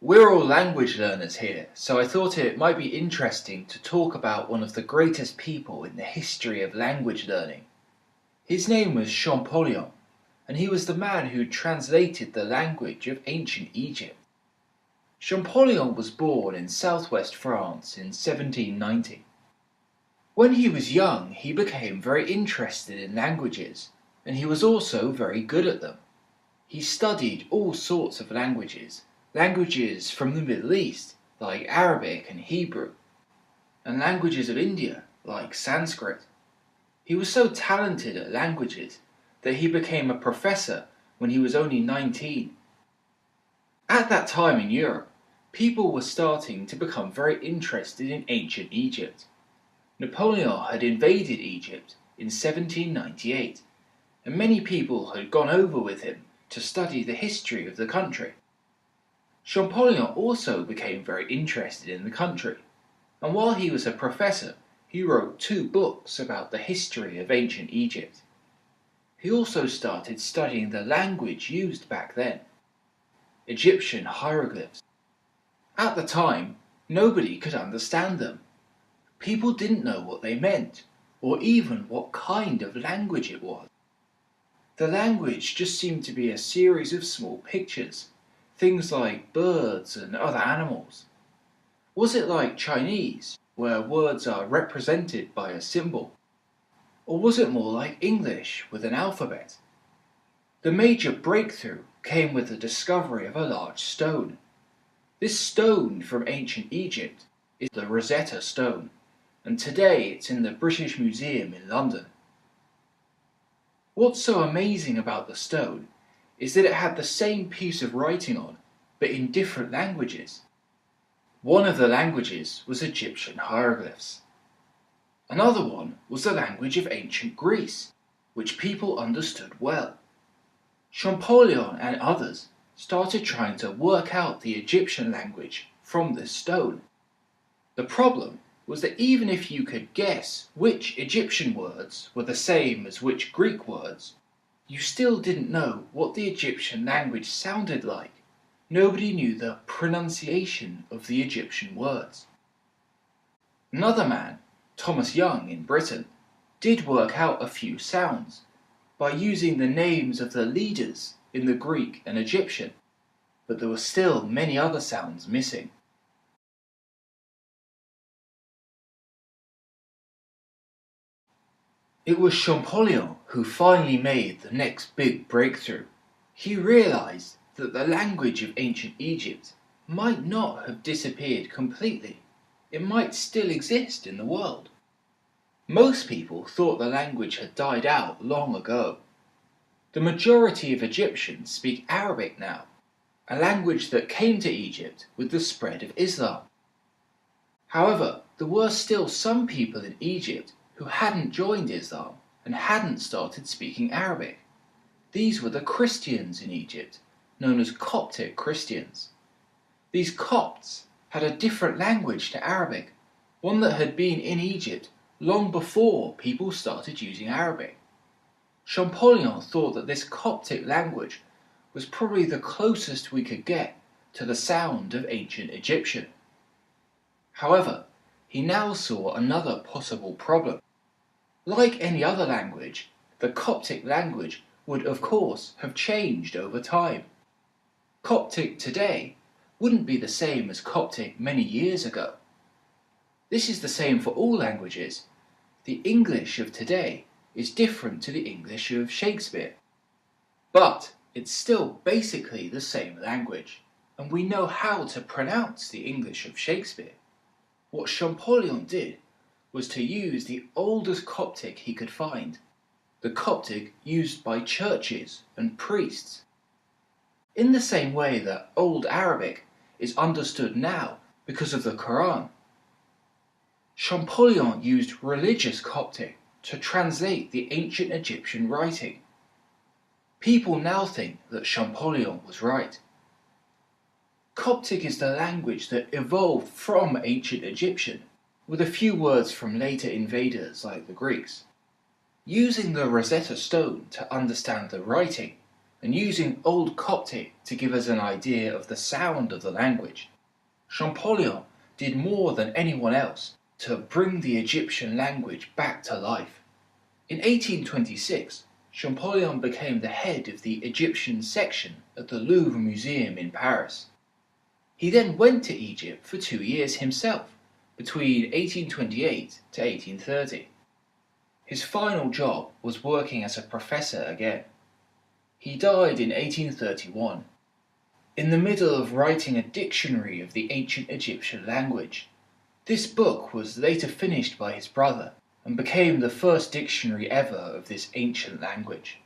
We're all language learners here, so I thought it might be interesting to talk about one of the greatest people in the history of language learning. His name was Champollion, and he was the man who translated the language of ancient Egypt. Champollion was born in southwest France in 1790. When he was young, he became very interested in languages, and he was also very good at them. He studied all sorts of languages from the Middle East, like Arabic and Hebrew, and languages of India, like Sanskrit. He was so talented at languages that he became a professor when he was only 19. At that time in Europe, people were starting to become very interested in ancient Egypt. Napoleon had invaded Egypt in 1798, and many people had gone over with him to study the history of the country. Champollion also became very interested in the country, and while he was a professor, he wrote 2 books about the history of ancient Egypt. He also started studying the language used back then, Egyptian hieroglyphs. At the time, nobody could understand them. People didn't know what they meant, or even what kind of language it was. The language just seemed to be a series of small pictures, things like birds and other animals. Was it like Chinese, where words are represented by a symbol? Or was it more like English with an alphabet? The major breakthrough came with the discovery of a large stone. This stone from ancient Egypt is the Rosetta Stone, and today it's in the British Museum in London. What's so amazing about the stone is that it had the same piece of writing on, but in different languages. One of the languages was Egyptian hieroglyphs. Another one was the language of ancient Greece, which people understood well. Champollion and others started trying to work out the Egyptian language from this stone. The problem was that even if you could guess which Egyptian words were the same as which Greek words, you still didn't know what the Egyptian language sounded like. Nobody knew the pronunciation of the Egyptian words. Another man, Thomas Young in Britain, did work out a few sounds by using the names of the leaders in the Greek and Egyptian, but there were still many other sounds missing. It was Champollion who finally made the next big breakthrough. He realized that the language of ancient Egypt might not have disappeared completely. It might still exist in the world. Most people thought the language had died out long ago. The majority of Egyptians speak Arabic now, a language that came to Egypt with the spread of Islam. However, there were still some people in Egypt who hadn't joined Islam and hadn't started speaking Arabic. These were the Christians in Egypt, known as Coptic Christians. These Copts had a different language to Arabic, one that had been in Egypt long before people started using Arabic. Champollion thought that this Coptic language was probably the closest we could get to the sound of ancient Egyptian. However, he now saw another possible problem. Like any other language, the Coptic language would of course have changed over time. Coptic today wouldn't be the same as Coptic many years ago. This is the same for all languages. The English of today is different to the English of Shakespeare. But it's still basically the same language, and we know how to pronounce the English of Shakespeare. What Champollion did was to use the oldest Coptic he could find, the Coptic used by churches and priests. In the same way that Old Arabic is understood now because of the Quran, Champollion used religious Coptic to translate the ancient Egyptian writing. People now think that Champollion was right. Coptic is the language that evolved from ancient Egyptian, with a few words from later invaders like the Greeks. Using the Rosetta Stone to understand the writing, and using Old Coptic to give us an idea of the sound of the language, Champollion did more than anyone else to bring the Egyptian language back to life. In 1826, Champollion became the head of the Egyptian section at the Louvre Museum in Paris. He then went to Egypt for 2 years himself, between 1828 to 1830. His final job was working as a professor again. He died in 1831, in the middle of writing a dictionary of the ancient Egyptian language. This book was later finished by his brother and became the first dictionary ever of this ancient language.